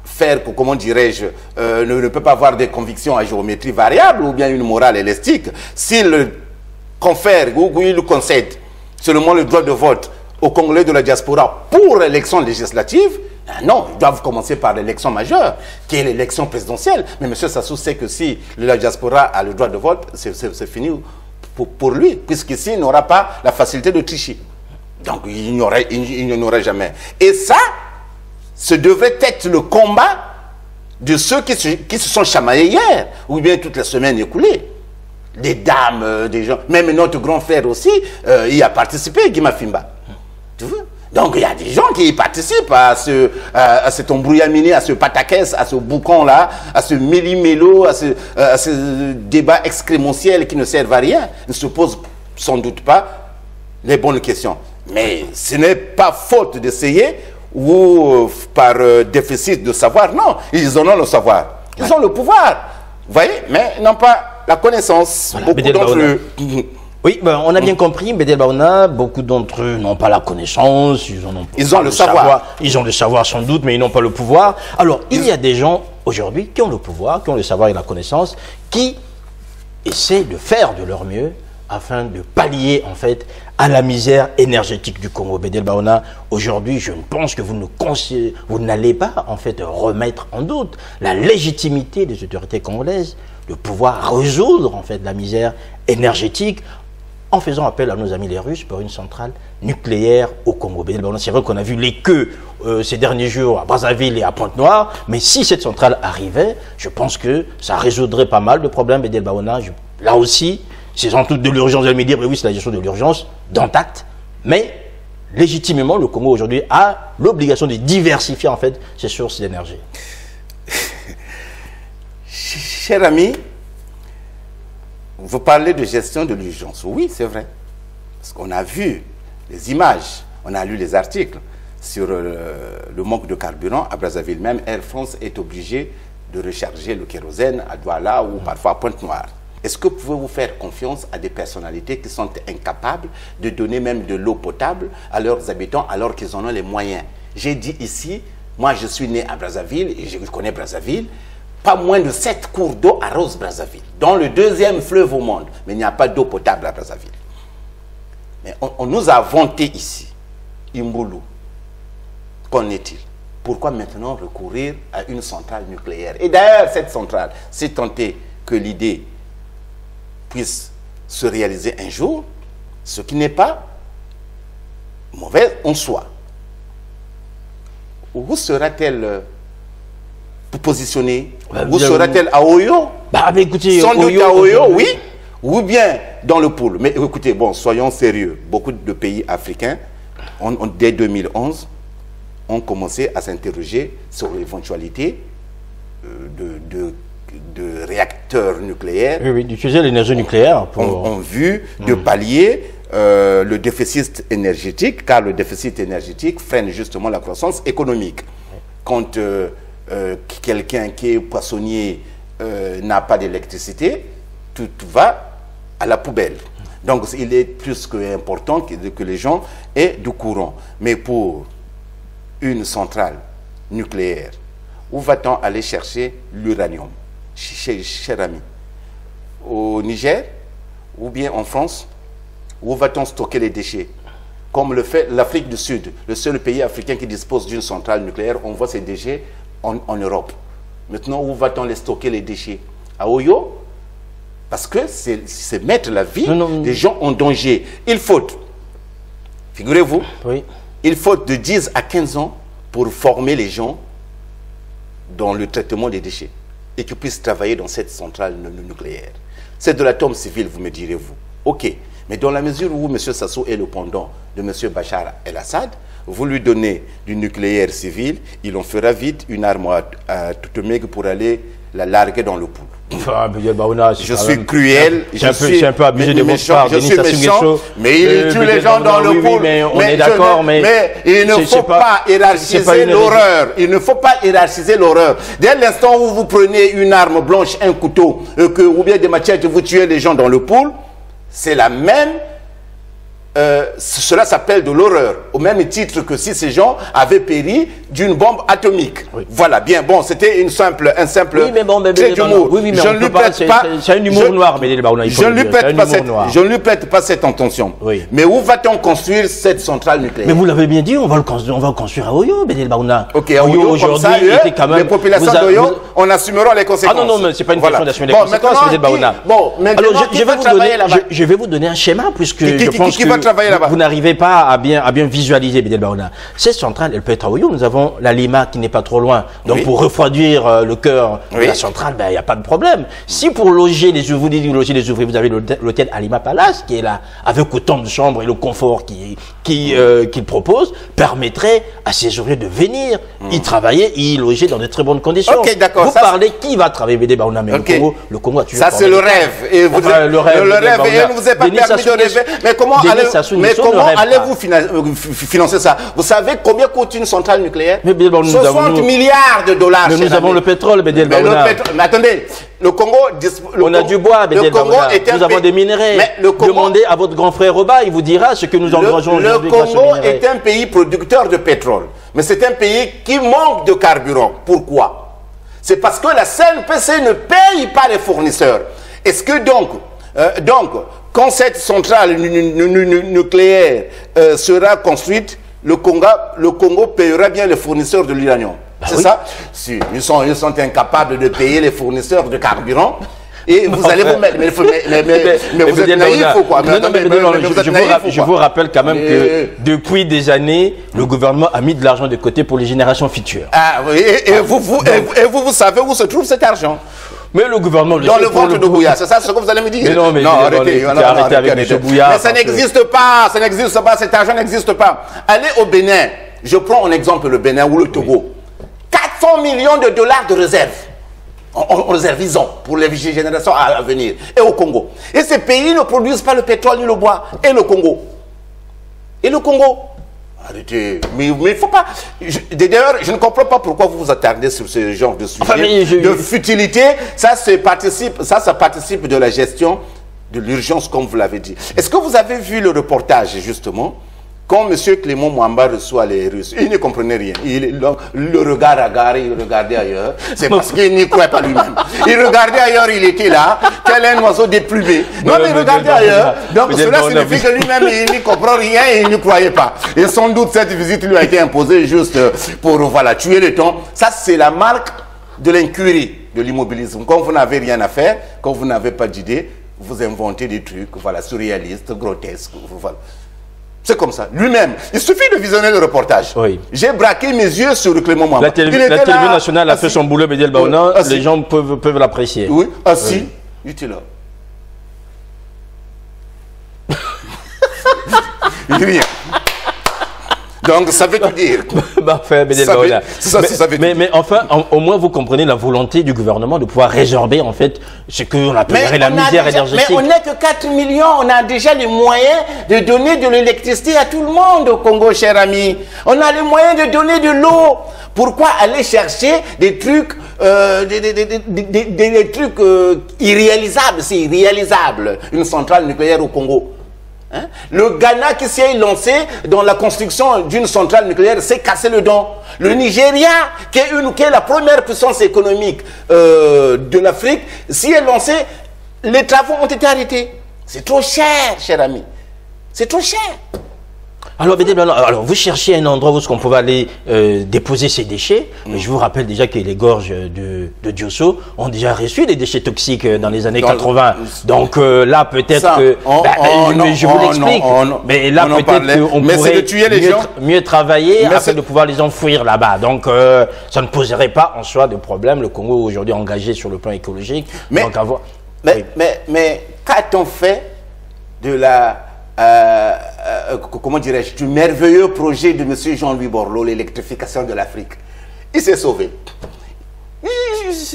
faire, comment dirais-je, ne peut pas avoir des convictions à géométrie variable ou bien une morale élastique. S'il confère ou il concède seulement le droit de vote aux Congolais de la diaspora pour l'élection législative, non, ils doivent commencer par l'élection majeure, qui est l'élection présidentielle. Mais M. Sassou sait que si la diaspora a le droit de vote, c'est fini pour lui, puisqu'ici, il n'aura pas la facilité de tricher. Donc, il n'y en aurait jamais. Et ça, ce devrait être le combat de ceux qui se sont chamaillés hier, ou bien toute la semaine écoulée. Des dames, des gens, même notre grand frère aussi, il a participé, Guima Fimba. Tu vois? Donc il y a des gens qui participent à cet embrouillamini, à ce pataquès, à ce boucan-là, à ce méli-mélo, à ce débat excrémentiel qui ne servent à rien, ne se posent sans doute pas les bonnes questions. Mais ce n'est pas faute d'essayer ou par déficit de savoir. Non, ils en ont le savoir. Ils ont le pouvoir. Vous voyez, mais ils n'ont pas la connaissance. Voilà, beaucoup d'entre eux. Oui, ben, on a bien compris, Bédel Baouna, beaucoup d'entre eux n'ont pas la connaissance, ils ont le savoir. Ils ont le savoir sans doute, mais ils n'ont pas le pouvoir. Alors, il y a des gens aujourd'hui qui ont le pouvoir, qui ont le savoir et la connaissance, qui essaient de faire de leur mieux afin de pallier, en fait, à la misère énergétique du Congo. Bédel Baouna, aujourd'hui, je ne pense que vous n'allez pas, en fait, remettre en doute la légitimité des autorités congolaises de pouvoir résoudre, en fait, la misère énergétique en faisant appel à nos amis les Russes pour une centrale nucléaire au Congo. C'est vrai qu'on a vu les queues ces derniers jours à Brazzaville et à Pointe-Noire, mais si cette centrale arrivait, je pense que ça résoudrait pas mal de problèmes. Bédel Baouna, là aussi, c'est sans doute de l'urgence, de me dire, mais oui, c'est la gestion de l'urgence, d'entact, mais légitimement, le Congo aujourd'hui a l'obligation de diversifier en fait ses sources d'énergie. Cher ami, vous parlez de gestion de l'urgence. Oui, c'est vrai. Parce qu'on a vu les images, on a lu les articles sur le manque de carburant à Brazzaville. Même Air France est obligé de recharger le kérosène à Douala ou parfois à Pointe-Noire. Est-ce que pouvez-vous faire confiance à des personnalités qui sont incapables de donner même de l'eau potable à leurs habitants alors qu'ils en ont les moyens? J'ai dit ici, moi je suis né à Brazzaville et je connais Brazzaville. Pas moins de 7 cours d'eau arrosent Brazzaville, dont le 2e fleuve au monde. Mais il n'y a pas d'eau potable à Brazzaville. Mais on nous a vanté ici, Imboulou. Qu'en est-il? Pourquoi maintenant recourir à une centrale nucléaire? Et d'ailleurs, cette centrale, c'est tenter que l'idée puisse se réaliser un jour, ce qui n'est pas mauvais en soi. Où sera-t-elle positionnée? Où sera-t-elle à Oyo? Écoutez, sans doute à Oyo, oui, ou bien dans le pôle. Mais écoutez, bon, soyons sérieux. Beaucoup de pays africains, dès 2011, ont commencé à s'interroger sur l'éventualité de réacteurs nucléaires. Oui, d'utiliser l'énergie nucléaire pour... en vue de pallier le déficit énergétique, car le déficit énergétique freine justement la croissance économique. Quand quelqu'un qui est poissonnier n'a pas d'électricité, tout va à la poubelle. Donc il est plus qu'important que les gens aient du courant. Mais pour une centrale nucléaire, où va-t-on aller chercher l'uranium, cher ami? Au Niger ou bien en France? Où va-t-on stocker les déchets? Comme le fait l'Afrique du Sud, le seul pays africain qui dispose d'une centrale nucléaire, on voit ces déchets en Europe. Maintenant, où va-t-on les stocker les déchets? À Oyo? Parce que c'est mettre la vie des gens en danger. Il faut, figurez-vous, il faut de 10 à 15 ans pour former les gens dans le traitement des déchets et qu'ils puissent travailler dans cette centrale nucléaire. C'est de l'atome civil, vous me direz-vous. Ok, mais dans la mesure où M. Sassou est le pendant de M. Bachar el-Assad, vous lui donnez du nucléaire civil, il en fera vite une arme à toute maigre pour aller la larguer dans le pool. Je suis cruel, je suis un peu abusé de votre part, je suis méchant, mais il tue les gens dans le pool. On est d'accord, mais il ne faut pas hiérarchiser l'horreur. Il ne faut pas hiérarchiser l'horreur. Dès l'instant où vous prenez une arme blanche, un couteau, ou bien des machettes, vous tuez les gens dans le pool, c'est la même... cela s'appelle de l'horreur, au même titre que si ces gens avaient péri d'une bombe atomique. Oui. Voilà, bien, bon, c'était un simple oui, mais bon, trait d'humour. Oui, mais je ne lui prête pas... C'est un humour noir, mais je ne lui prête pas cette intention. Oui. Mais où va-t-on construire cette centrale nucléaire? Mais vous l'avez bien dit, on va le construire à Oyo, Bédel Baouna. Ok, à Oyo, comme ça, les populations d'Oyo, on assumera les conséquences. Ah non, non, c'est pas une question d'assumer les conséquences, Bédel Baouna. Bon, maintenant, je vais vous donner un schéma, puisque je pense que vous n'arrivez pas à bien visualiser, Bédel Baouna. Cette centrale, elle peut être à Oyo. Nous avons la Lima qui n'est pas trop loin. Donc, pour refroidir le cœur de la centrale, il n'y a pas de problème. Si pour loger les ouvriers, vous avez l'hôtel Alima Palace, qui est là, avec autant de chambres et le confort qu'il propose, permettrait à ces ouvriers de venir y travailler, y loger dans de très bonnes conditions. Ok, d'accord. Vous parlez qui va travailler, Bédel Baouna, mais le Congo a tué. Ça, c'est le rêve. Et vous le rêve, et elle ne vous a pas permis de rêver. Mais comment allez-vous financer ça? Vous savez combien coûte une centrale nucléaire? 60 milliards de dollars. Mais nous avons le pétrole, Bédel Baouna. Mais attendez, le Congo... On a du bois, Bédel Baouna. Nous avons des minerais. Demandez à votre grand frère Oba, il vous dira ce que nous engageons aujourd'hui. Le Congo est un pays producteur de pétrole. Mais c'est un pays qui manque de carburant. Pourquoi? C'est parce que la CNPC ne paye pas les fournisseurs. Est-ce que donc, quand cette centrale nucléaire sera construite, le Congo payera bien les fournisseurs de l'uranium. C'est ça? Si, ils sont incapables de payer les fournisseurs de carburant. Et vous allez vous mettre... Mais vous êtes naïf ou quoi? Je vous rappelle quand même que depuis des années, le gouvernement a mis de l'argent de côté pour les générations futures. Ah oui, et vous savez où se trouve cet argent? Mais le gouvernement... Dans le ventre de Bouya, c'est ça ce que vous allez me dire? Mais non, arrêtez avec M. Bouya. Mais ça n'existe pas, cet argent n'existe pas. Allez au Bénin, je prends en exemple le Bénin ou le Togo. 400 millions de dollars de réserves. En réservisant pour les générations à venir. Et au Congo. Et ces pays ne produisent pas le pétrole ni le bois. Et le Congo. Arrêtez. Mais il ne faut pas... D'ailleurs, je ne comprends pas pourquoi vous vous attardez sur ce genre de sujet de futilité. Ça participe de la gestion de l'urgence, comme vous l'avez dit. Est-ce que vous avez vu le reportage, justement, quand M. Clément Mwamba reçoit les Russes? Il ne comprenait rien. Le regard agarré, il regardait ailleurs. C'est parce qu'il n'y croyait pas lui-même. Il regardait ailleurs, il était là, tel un oiseau déplumé. Non, mais il regardait ailleurs. Donc cela signifie que lui-même, il n'y comprend rien et il n'y croyait pas. Et sans doute, cette visite lui a été imposée juste pour tuer le temps. Ça, c'est la marque de l'incurie, de l'immobilisme. Quand vous n'avez rien à faire, quand vous n'avez pas d'idée, vous inventez des trucs, surréalistes, grotesques. C'est comme ça. Lui-même, il suffit de visionner le reportage. Oui. J'ai braqué mes yeux sur Clément Mwamba. La télévision nationale a fait son boulot, Bédel Baouna. Les gens peuvent l'apprécier. Oui, assis, il était là. Il dit rien. Donc, ça veut tout dire. Mais enfin, au moins, vous comprenez la volonté du gouvernement de pouvoir résorber, en fait, ce qu'on appellerait la misère énergétique. Mais on n'est que 4 millions. On a déjà les moyens de donner de l'électricité à tout le monde au Congo, cher ami. On a les moyens de donner de l'eau. Pourquoi aller chercher des trucs, des trucs irréalisables? C'est irréalisable, une centrale nucléaire au Congo. Hein? Le Ghana qui s'est lancé dans la construction d'une centrale nucléaire s'est cassé le dent. Le Nigeria, qui est la première puissance économique de l'Afrique, s'y est lancé, les travaux ont été arrêtés. C'est trop cher, cher ami. C'est trop cher. Alors, vous cherchez un endroit où on pouvait aller déposer ces déchets. Je vous rappelle déjà que les gorges de Diosso ont déjà reçu des déchets toxiques dans les années 80. Donc là, peut-être que... je vous l'explique. Mais là, peut-être qu'on pourrait mieux travailler afin de pouvoir les enfouir là-bas. Donc, ça ne poserait pas en soi de problème. Le Congo aujourd'hui engagé sur le plan écologique. Mais qu'a-t-on fait de la... comment dirais-je, du merveilleux projet de M. Jean-Louis Borloo, l'électrification de l'Afrique? Il s'est sauvé.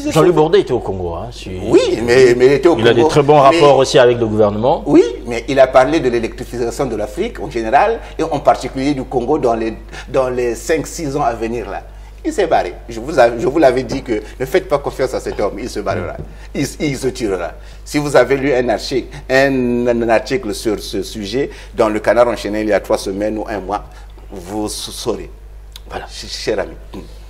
Jean-Louis Borloo était au Congo. Hein, oui, mais il était au Congo. Il a des très bons rapports aussi avec le gouvernement. Oui, mais il a parlé de l'électrification de l'Afrique en général et en particulier du Congo dans les 5-6 ans à venir là. Il s'est barré. Je vous l'avais dit que ne faites pas confiance à cet homme, il se barrera. Il se tirera. Si vous avez lu un article sur ce sujet dans le Canard enchaîné il y a 3 semaines ou 1 mois, vous saurez. Voilà, cher ami.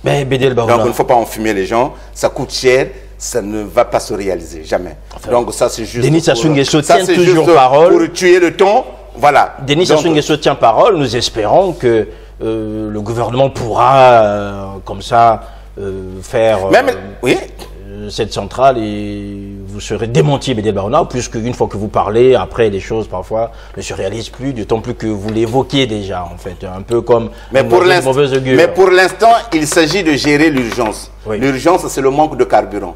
Mais Bédel Baouna. Donc il ne faut pas enfumer les gens, ça coûte cher, ça ne va pas se réaliser, jamais. Enfin, donc ça c'est juste... Denis Sassou Nguesso tient toujours parole. Pour tuer le ton, voilà. Denis Sassou Nguesso tient parole, nous espérons que le gouvernement pourra, comme ça, faire cette centrale et vous serez démenti, Bédel Baouna, puisqu'une fois que vous parlez, après les choses parfois ne se réalisent plus, d'autant plus que vous l'évoquez déjà, en fait, un peu comme mauvaise augure. Mais pour l'instant, il s'agit de gérer l'urgence. Oui. L'urgence, c'est le manque de carburant.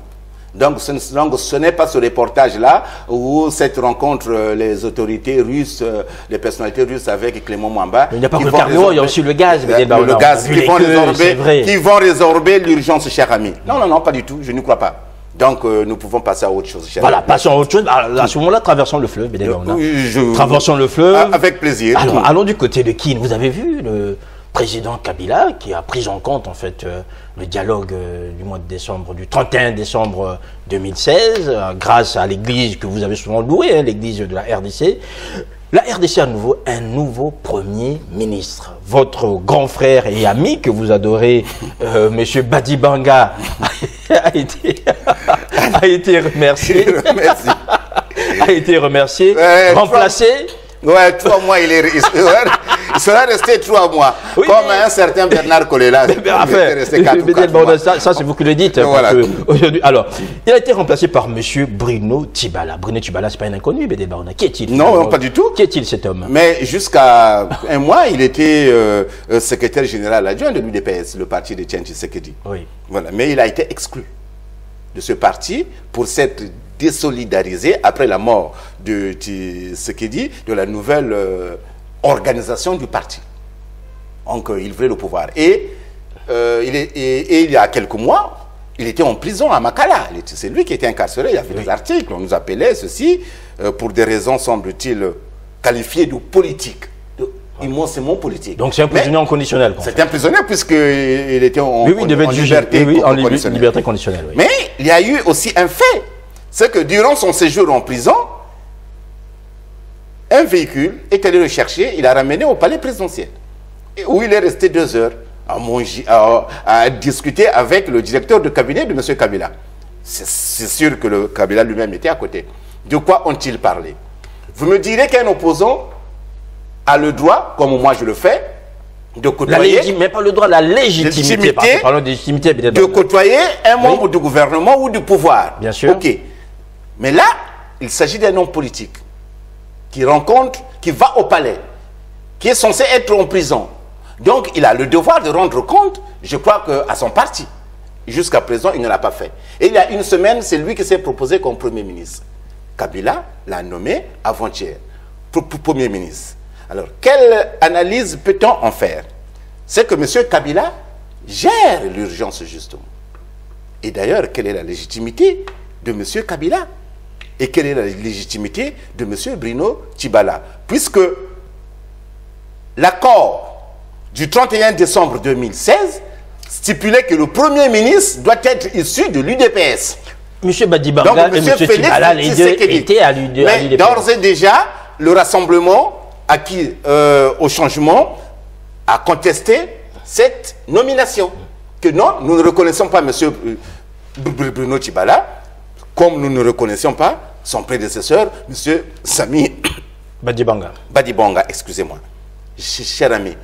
Donc ce n'est pas ce reportage-là où cette rencontre, les autorités russes, les personnalités russes avec Clément Mwamba. Mais il n'y a pas que le carburant, il y a aussi le gaz. Le gaz qui vont résorber l'urgence, cher ami. Non, non, non, pas du tout, je n'y crois pas. Donc nous pouvons passer à autre chose, cher ami. Voilà, passons à autre chose. À ce moment-là, traversons le fleuve. Traversons le fleuve. Avec plaisir. Alors, allons du côté de Kin. Vous avez vu le président Kabila qui a pris en compte en fait le dialogue du mois de décembre, du 31 décembre 2016, grâce à l'église que vous avez souvent louée, hein, l'église de la RDC. La RDC a un nouveau Premier ministre. Votre grand frère et ami que vous adorez, Monsieur Badibanga, a été remercié. Merci. A été remercié, remplacé. Ouais, 3 mois, il sera resté 3 mois. Oui, comme un certain Bernard Kolela. Ça, c'est vous qui le dites. Voilà. Alors, il a été remplacé par M. Bruno Tibala. Bruno Tibala, ce n'est pas un inconnu, Bédel Baouna. Qui est-il? Non, pas du tout. Qui est-il, cet homme? Mais jusqu'à 1 mois, il était secrétaire général adjoint de l'UDPS, le parti de Tianchi Sekedi. Oui. Voilà. Mais il a été exclu de ce parti pour s'être désolidarisé après la mort de Tshisekedi, de la nouvelle organisation du parti. Donc il voulait le pouvoir. Et il y a quelques mois, il était en prison à Makala. C'est lui qui était incarcéré. Il y avait des articles, on nous appelait ceci, pour des raisons, semble-t-il, qualifiées de politiques. Immensément politique. Donc c'est un prisonnier en conditionnel. C'est un prisonnier puisqu'il était en liberté conditionnelle. Oui. Mais il y a eu aussi un fait. C'est que durant son séjour en prison, un véhicule est allé le chercher, il l'a ramené au palais présidentiel, où il est resté 2 heures à discuter avec le directeur de cabinet de M. Kabila. C'est sûr que le Kabila lui-même était à côté. De quoi ont-ils parlé? Vous me direz qu'un opposant a le droit, comme moi je le fais, de côtoyer... mais pas le droit, la légitimité. Parlons de légitimité. De côtoyer un membre du gouvernement ou du pouvoir. Bien sûr. Ok. Mais là, il s'agit d'un homme politique qui rencontre, qui va au palais, qui est censé être en prison. Donc, il a le devoir de rendre compte, je crois, à son parti. Jusqu'à présent, il ne l'a pas fait. Et il y a 1 semaine, c'est lui qui s'est proposé comme Premier ministre. Kabila l'a nommé avant-hier pour Premier ministre. Alors, quelle analyse peut-on en faire? C'est que M. Kabila gère l'urgence, justement. Et d'ailleurs, quelle est la légitimité de M. Kabila? Et quelle est la légitimité de M. Bruno Tibala? Puisque l'accord du 31 décembre 2016 stipulait que le Premier ministre doit être issu de l'UDPS. M. Badibanga et M. Tibala, les deux étaient à l'UDPS. Mais d'ores et déjà, le rassemblement acquis au changement a contesté cette nomination. Que non, nous ne reconnaissons pas M. Bruno Tibala, comme nous ne reconnaissons pas son prédécesseur, M. Sami Badibanga. Badibanga, excusez-moi. Cher ami.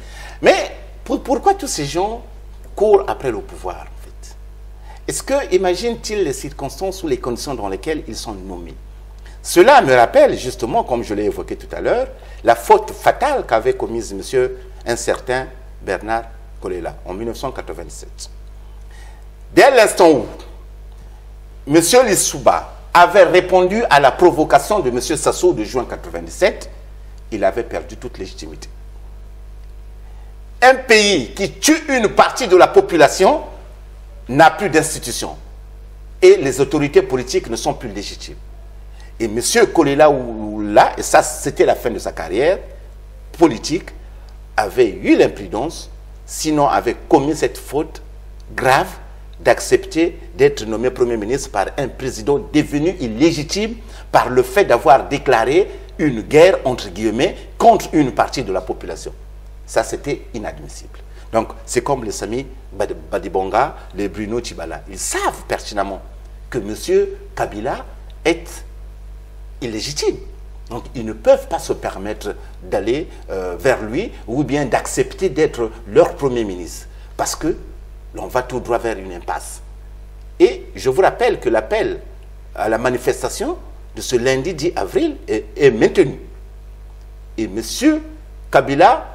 Mais pourquoi tous ces gens courent après le pouvoir, en fait? Est-ce que, imagine-t-il les circonstances ou les conditions dans lesquelles ils sont nommés? Cela me rappelle, justement, comme je l'ai évoqué tout à l'heure, la faute fatale qu'avait commise un certain Bernard Kolela en 1987. Dès l'instant où M. Lissouba avait répondu à la provocation de M. Sassou de juin 1997, il avait perdu toute légitimité. Un pays qui tue une partie de la population n'a plus d'institutions. Et les autorités politiques ne sont plus légitimes. Et M. Kolela Oula, et ça c'était la fin de sa carrière politique, avait eu l'imprudence, sinon avait commis cette faute grave d'accepter d'être nommé Premier ministre par un président devenu illégitime par le fait d'avoir déclaré une guerre, entre guillemets, contre une partie de la population. Ça, c'était inadmissible. Donc, c'est comme les Sami Badibanga, les Bruno Tshibala. Ils savent pertinemment que M. Kabila est illégitime. Donc, ils ne peuvent pas se permettre d'aller vers lui ou bien d'accepter d'être leur Premier ministre. Parce que l'on va tout droit vers une impasse. Et je vous rappelle que l'appel à la manifestation de ce lundi 10 avril est maintenu. Et M. Kabila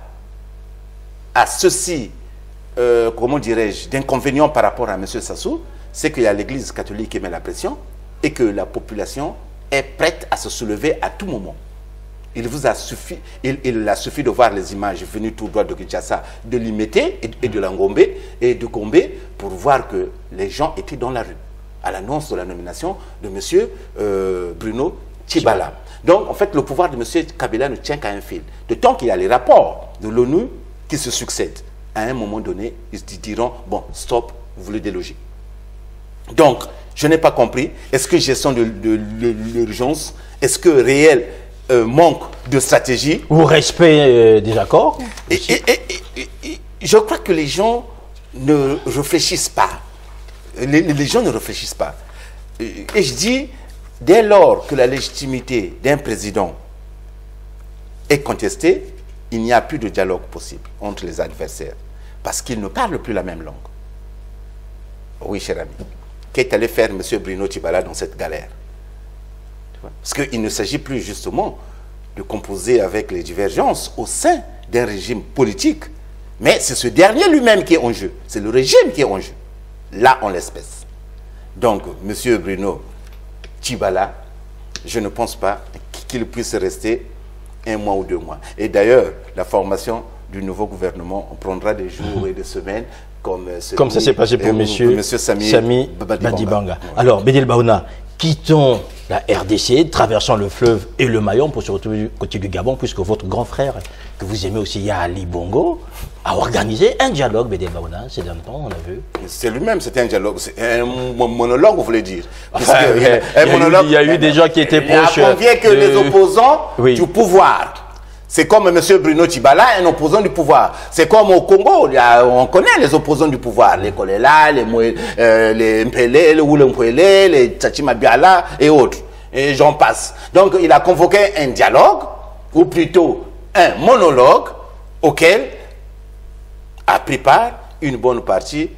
a ceci, comment dirais-je, d'inconvénient par rapport à M. Sassou, c'est qu'il y a l'Église catholique qui met la pression et que la population est prête à se soulever à tout moment. Il a suffi de voir les images venues tout droit de Kinshasa, de Limete et de Langombe et de Gombe pour voir que les gens étaient dans la rue à l'annonce de la nomination de M. Bruno Tshibala. Donc, en fait, le pouvoir de M. Kabila ne tient qu'à un fil. De tant qu'il y a les rapports de l'ONU qui se succèdent, à un moment donné, ils diront, bon, stop, vous voulez déloger. Donc, je n'ai pas compris. Est-ce que gestion de l'urgence, est-ce que réel manque de stratégie ou respect des accords? Je crois que les gens ne réfléchissent pas. Les gens ne réfléchissent pas. Et je dis, dès lors que la légitimité d'un président est contestée, il n'y a plus de dialogue possible entre les adversaires. Parce qu'ils ne parlent plus la même langue. Oui, cher ami. Qu'est allé faire M. Bruno Tshibala dans cette galère? Parce qu'il ne s'agit plus justement de composer avec les divergences au sein d'un régime politique. Mais c'est ce dernier lui-même qui est en jeu. C'est le régime qui est en jeu. Là, en l'espèce. Donc, M. Bruno Tshibala, je ne pense pas qu'il puisse rester 1 mois ou 2 mois. Et d'ailleurs, la formation du nouveau gouvernement prendra des jours et des semaines comme ça s'est passé pour M. Sami Badibanga. Alors, Bédel Baouna, quittons la RDC, traversons le fleuve et le Mayom pour se retrouver du côté du Gabon, puisque votre grand frère, que vous aimez aussi, Ali Bongo, a organisé un dialogue, Bédel Baouna, ces derniers temps, on a vu. C'est lui-même, c'était un dialogue, c'est un monologue, vous voulez dire. Il y a eu des gens qui étaient proches. Il convient que les opposants du pouvoir. C'est comme M. Bruno Tshibala, un opposant du pouvoir. C'est comme au Congo, on connaît les opposants du pouvoir, les Kolela, les Mpele, les Wulempwele, les Tchachima Biala et autres. Et j'en passe. Donc il a convoqué un dialogue, ou plutôt un monologue, auquel a pris part une bonne partie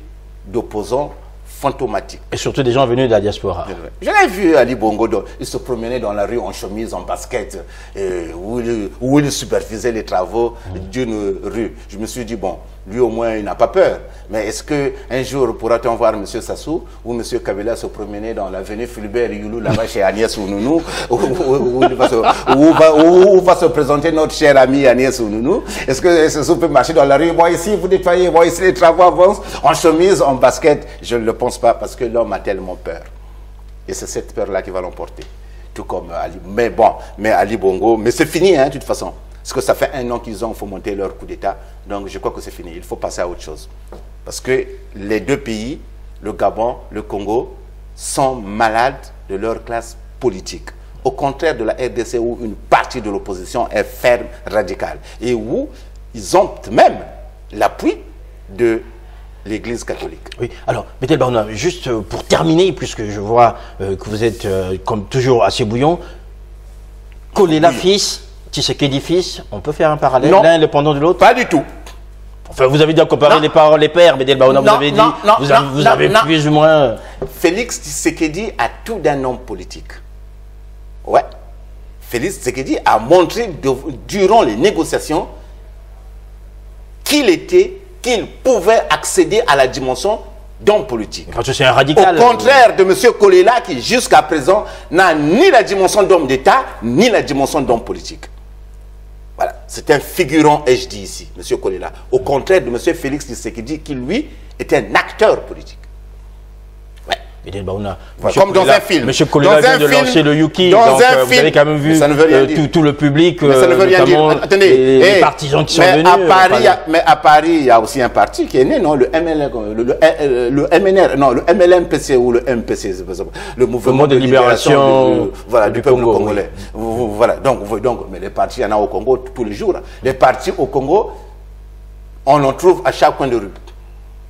d'opposants fantomatiques. Et surtout des gens venus de la diaspora. Je l'ai vu Ali Bongo, il se promenait dans la rue en chemise, en basket, où il supervisait les travaux d'une rue. Je me suis dit, bon, lui au moins il n'a pas peur. Mais est-ce qu'un jour pourra-t-on voir M. Sassou ou M. Kabila se promener dans l'avenue Fulbert Youlou, là-bas chez Agnès Ounou, où va se présenter notre cher ami Agnès Ounou? Est-ce que Sassou peut marcher dans la rue? Moi ici, vous nettoyez, moi ici les travaux avancent, en chemise, en basket? Je ne le pense pas parce que l'homme a tellement peur. Et c'est cette peur-là qui va l'emporter. Tout comme Ali. Mais bon, mais Ali Bongo, mais c'est fini, hein, de toute façon. Parce que ça fait 1 an qu'ils ont fomenté leur coup d'État. Donc je crois que c'est fini. Il faut passer à autre chose. Parce que les 2 pays, le Gabon, le Congo, sont malades de leur classe politique. Au contraire de la RDC où une partie de l'opposition est ferme, radicale. Et où ils ont même l'appui de l'Église catholique. Oui, alors, Bédel Baouna, juste pour terminer, puisque je vois que vous êtes, comme toujours, assez bouillant, Kolela fils Tshisekedi fils, on peut faire un parallèle, Non. l'un indépendant de l'autre? Pas du tout. Enfin, vous avez déjà comparé Non. les parents, les pères, Bédel Baouna, vous Non, avez dit, non, non, vous avez non. plus ou moins... Félix Tshisekedi a tout d'un homme politique. Ouais. Félix Tshisekedi a montré durant les négociations qu'il pouvait accéder à la dimension d'homme politique. Parce que c'est un radical. Au contraire de M. Kolela qui jusqu'à présent n'a ni la dimension d'homme d'État ni la dimension d'homme politique. Voilà, c'est un figurant, ai-je dit ici, M. Kolela. Au contraire de M. Félix Tshisekedi qui lui était un acteur politique. Ouais. Bédel Baouna. Comme dans un film. M. Kolela vient de lancer le Yuki, dans donc un vous film, avez quand même vu ça ne veut rien dire. tout le public, Mais ça ne veut rien dire. notamment Attendez, les partisans qui sont venus. Mais à Paris, il y a aussi un parti qui est né, non, le MNR, non, le MLMPC ou le MPC, le mouvement de libération du peuple Congo, congolais. Voilà, donc, mais les partis, il y en a au Congo tous les jours. Les partis au Congo, on en trouve à chaque coin de rue.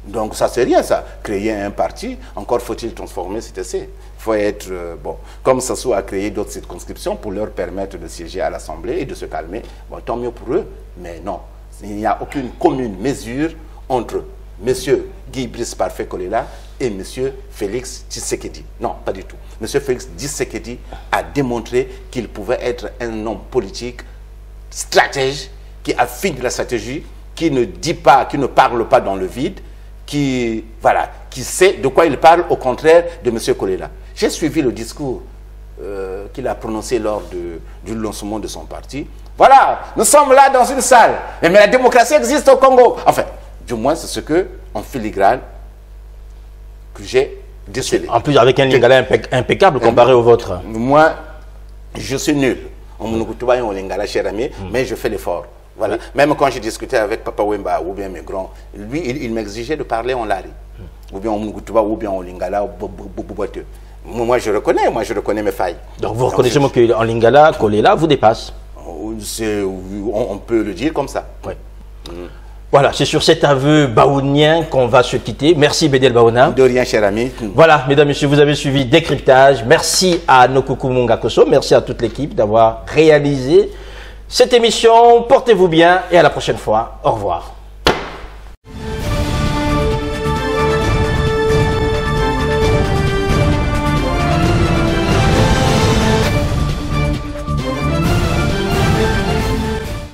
Donc ça c'est rien ça, créer un parti, encore faut-il transformer CTC. Il faut être, bon, comme Sassou a créé d'autres circonscriptions pour leur permettre de siéger à l'Assemblée et de se calmer, bon, tant mieux pour eux, mais non, il n'y a aucune commune mesure entre M. Guy Brice Parfait Kolela et M. Félix Tshisekedi. Non, pas du tout. M. Félix Tshisekedi a démontré qu'il pouvait être un homme politique, stratège, qui affine la stratégie, qui ne dit pas, qui ne parle pas dans le vide, qui sait de quoi il parle, au contraire de M. Kolela. J'ai suivi le discours qu'il a prononcé lors du lancement de son parti. Voilà, nous sommes là dans une salle, mais la démocratie existe au Congo. Enfin, du moins, c'est ce que, en filigrane, que j'ai décelé. En plus, avec un lingala impeccable comparé au vôtre. Moi, je suis nul. On me lingala, cher ami, mais je fais l'effort. Voilà. Même quand j'ai discuté avec Papa Wemba ou bien mes grands, lui, il m'exigeait de parler en lari. Ou bien en Munukutuba ou bien en lingala. Moi, je reconnais mes failles. Donc vous reconnaissez qu'en lingala, Kolela vous dépasse. On peut le dire comme ça. Oui. Voilà, c'est sur cet aveu baounien qu'on va se quitter. Merci Bédel Baouna. De rien, cher ami. Voilà, mesdames, messieurs, vous avez suivi Décryptage. Merci à Nokuku Mungakoso. Merci à toute l'équipe d'avoir réalisé cette émission. Portez-vous bien et à la prochaine fois. Au revoir.